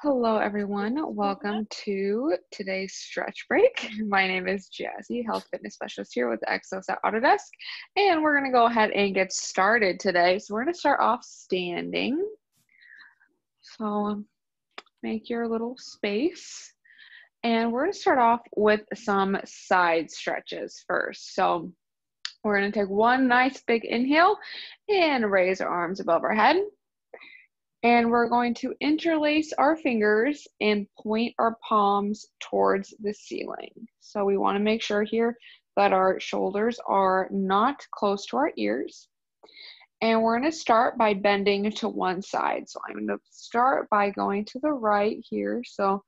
Hello, everyone. Welcome to today's stretch break. My name is Jazzy, health fitness specialist here with Exos at Autodesk, and we're going to go ahead and get started today. So we're going to start off standing. So make your little space, and we're going to start off with some side stretches first. So we're going to take one nice big inhale and raise our arms above our head. And we're going to interlace our fingers and point our palms towards the ceiling. So we want to make sure here that our shoulders are not close to our ears. And we're going to start by bending to one side. So I'm going to start by going to the right here. So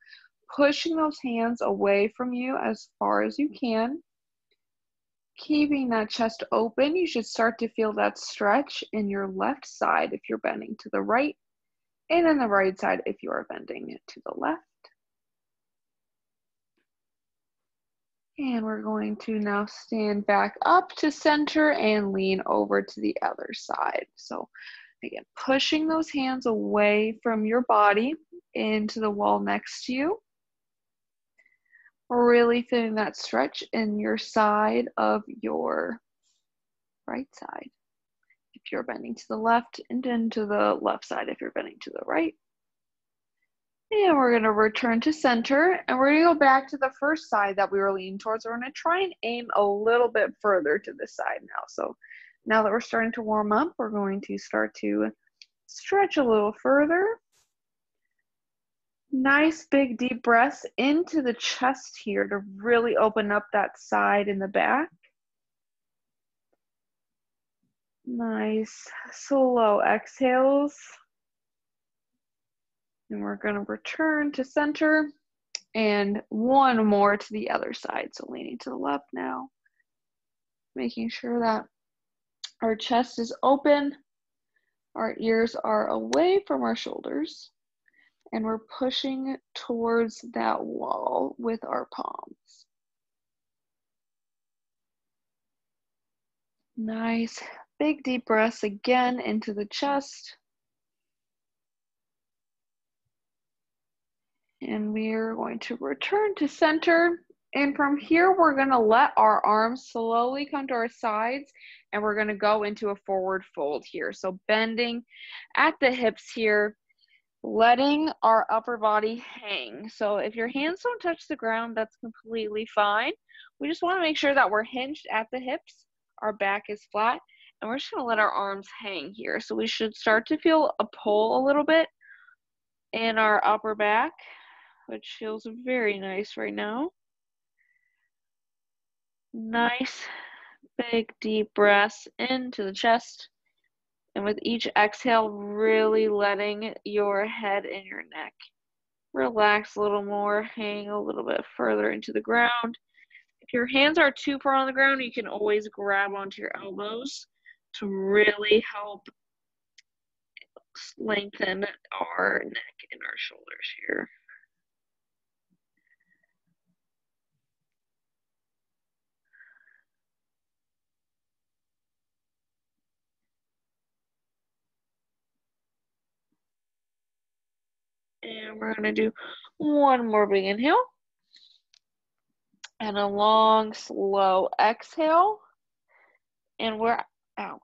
pushing those hands away from you as far as you can. Keeping that chest open, you should start to feel that stretch in your left side if you're bending to the right. And on the right side if you are bending it to the left. And we're going to now stand back up to center and lean over to the other side. So again, pushing those hands away from your body into the wall next to you. Really feeling that stretch in your side of your right side. If you're bending to the left, and then to the left side if you're bending to the right. And we're going to return to center, and we're going to go back to the first side that we were leaning towards. We're going to try and aim a little bit further to this side now. So now that we're starting to warm up, we're going to start to stretch a little further. Nice big deep breaths into the chest here to really open up that side and the back. Nice slow exhales. And we're going to return to center and one more to the other side. So leaning to the left now, making sure that our chest is open, our ears are away from our shoulders, and we're pushing towards that wall with our palms. Nice big deep breaths again into the chest. And we're going to return to center. And from here, we're going to let our arms slowly come to our sides, and we're going to go into a forward fold here. So bending at the hips here, letting our upper body hang. So if your hands don't touch the ground, that's completely fine. We just want to make sure that we're hinged at the hips, our back is flat, and we're just going to let our arms hang here. So we should start to feel a pull a little bit in our upper back, which feels very nice right now. Nice big deep breaths into the chest, and with each exhale, really letting your head and your neck relax a little more, hang a little bit further into the ground. If your hands are too far on the ground, you can always grab onto your elbows to really help lengthen our neck and our shoulders here. And we're going to do one more big inhale. And a long, slow exhale. And we're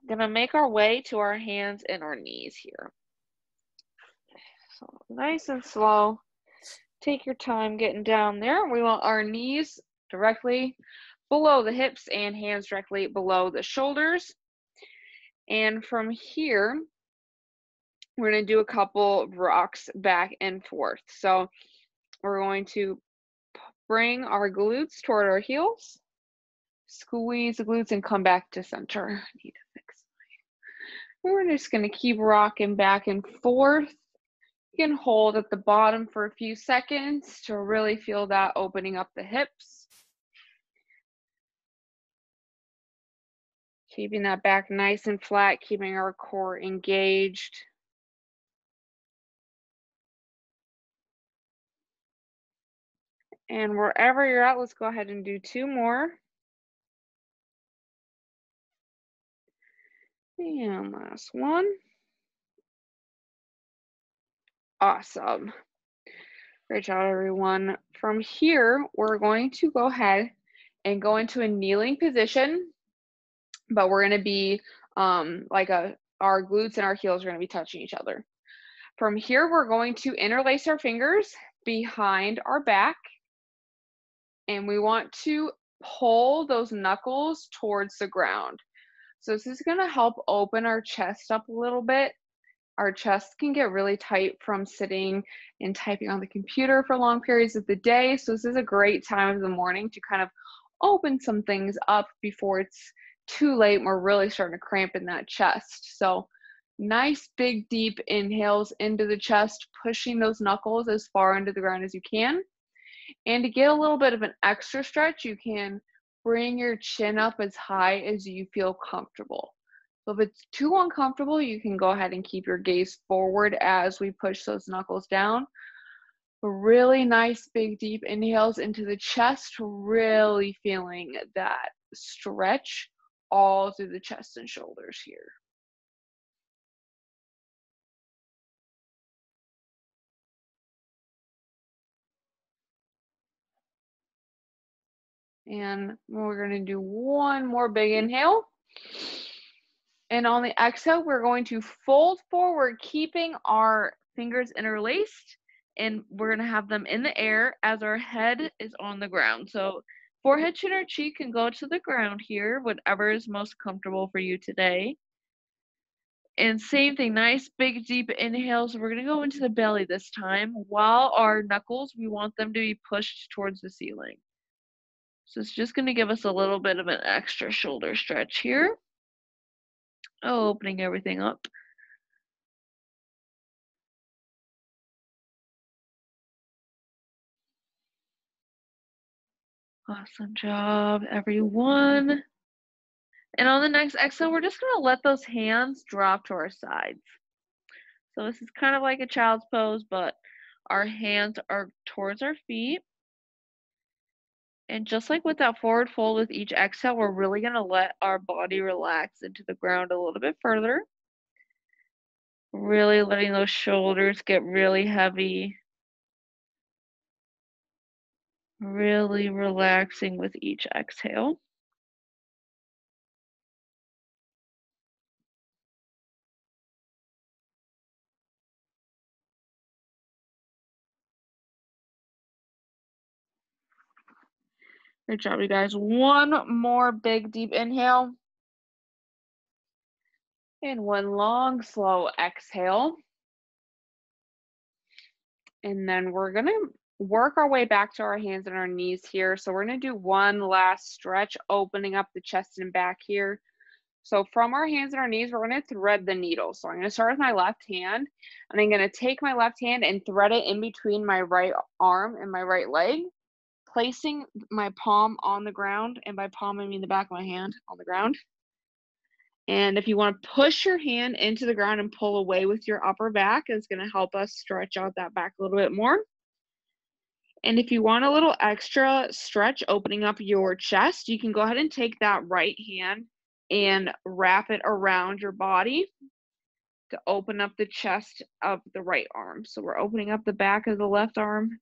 going to make our way to our hands and our knees here. So nice and slow. Take your time getting down there. We want our knees directly below the hips and hands directly below the shoulders. And from here, we're going to do a couple rocks back and forth. So we're going to bring our glutes toward our heels, squeeze the glutes, and come back to center. I need to fix my... We're just going to keep rocking back and forth. You can hold at the bottom for a few seconds to really feel that opening up the hips. Keeping that back nice and flat, keeping our core engaged. And wherever you're at, let's go ahead and do two more. And last one. Awesome. Great job, everyone. From here, we're going to go ahead and go into a kneeling position, but we're going to be our glutes and our heels are going to be touching each other. From here, we're going to interlace our fingers behind our back, and we want to pull those knuckles towards the ground. So this is going to help open our chest up a little bit. Our chest can get really tight from sitting and typing on the computer for long periods of the day. So this is a great time of the morning to kind of open some things up before it's too late and we're really starting to cramp in that chest. So nice big deep inhales into the chest, pushing those knuckles as far into the ground as you can. And to get a little bit of an extra stretch, you can bring your chin up as high as you feel comfortable. So if it's too uncomfortable, you can go ahead and keep your gaze forward as we push those knuckles down. Really nice big deep inhales into the chest, really feeling that stretch all through the chest and shoulders here. And we're going to do one more big inhale. And on the exhale, we're going to fold forward, keeping our fingers interlaced, and we're going to have them in the air as our head is on the ground. So forehead, chin, or cheek can go to the ground here, whatever is most comfortable for you today. And same thing, nice big deep inhales. We're going to go into the belly this time. While our knuckles, we want them to be pushed towards the ceiling. So it's just going to give us a little bit of an extra shoulder stretch here. Opening everything up. Awesome job, everyone. And on the next exhale, we're just going to let those hands drop to our sides. So this is kind of like a child's pose, but our hands are towards our feet. And just like with that forward fold with each exhale, we're really going to let our body relax into the ground a little bit further. Really letting those shoulders get really heavy. Really relaxing with each exhale. Good job, you guys. One more big deep inhale. And one long, slow exhale. And then we're going to work our way back to our hands and our knees here. So we're going to do one last stretch, opening up the chest and back here. So from our hands and our knees, we're going to thread the needle. So I'm going to start with my left hand, and I'm going to take my left hand and thread it in between my right arm and my right leg, placing my palm on the ground, and by palm I mean the back of my hand on the ground. And if you want to push your hand into the ground and pull away with your upper back, it's going to help us stretch out that back a little bit more. And if you want a little extra stretch opening up your chest, you can go ahead and take that right hand and wrap it around your body to open up the chest of the right arm. So we're opening up the back of the left arm,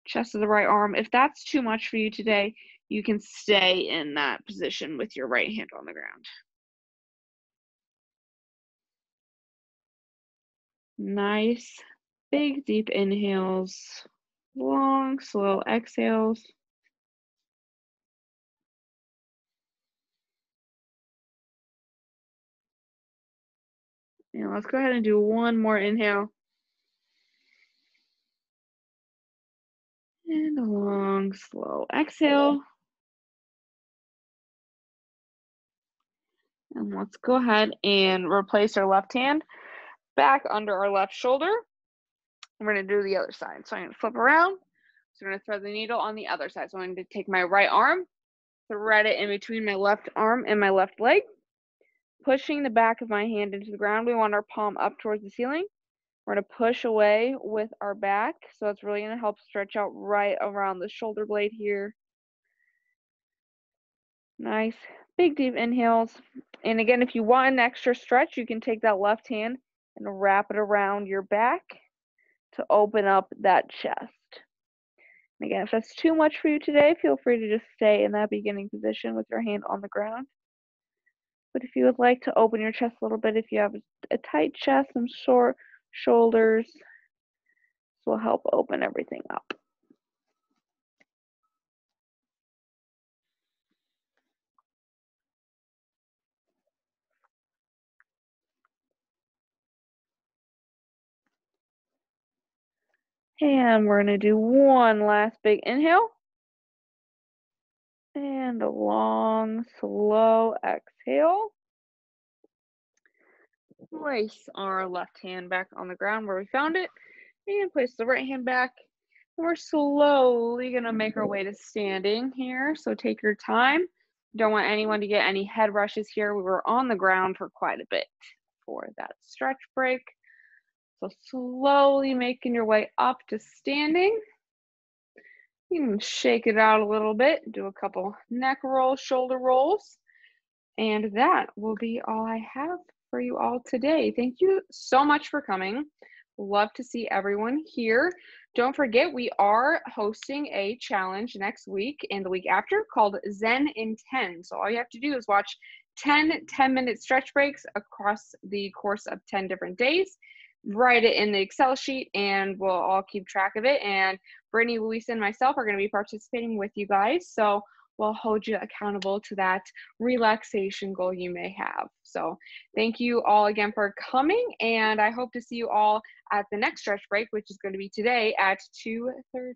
chest of the right arm. If that's too much for you today, you can stay in that position with your right hand on the ground. Nice, big, deep inhales, long, slow exhales. And let's go ahead and do one more inhale. And a long, slow exhale. And let's go ahead and replace our left hand back under our left shoulder. We're going to do the other side. So I'm going to flip around. So I'm going to thread the needle on the other side. So I'm going to take my right arm, thread it in between my left arm and my left leg, pushing the back of my hand into the ground. We want our palm up towards the ceiling. We're going to push away with our back. So it's really going to help stretch out right around the shoulder blade here. Nice, big, deep inhales. And again, if you want an extra stretch, you can take that left hand and wrap it around your back to open up that chest. Again, if that's too much for you today, feel free to just stay in that beginning position with your hand on the ground. But if you would like to open your chest a little bit, if you have a tight chest, some short shoulders, this will help open everything up. And we're going to do one last big inhale. And a long, slow exhale. Place our left hand back on the ground where we found it. And place the right hand back. And we're slowly going to make our way to standing here. So take your time. Don't want anyone to get any head rushes here. We were on the ground for quite a bit for that stretch break. So slowly making your way up to standing. You can shake it out a little bit, do a couple neck rolls, shoulder rolls, and that will be all I have for you all today. Thank you so much for coming. Love to see everyone here. Don't forget, we are hosting a challenge next week and the week after called Zen in 10. So all you have to do is watch 10 10-minute stretch breaks across the course of 10 different days. Write it in the Excel sheet and we'll all keep track of it. And Brittany, Louisa, and myself are going to be participating with you guys. So we'll hold you accountable to that relaxation goal you may have. So thank you all again for coming. And I hope to see you all at the next stretch break, which is going to be today at 2:30.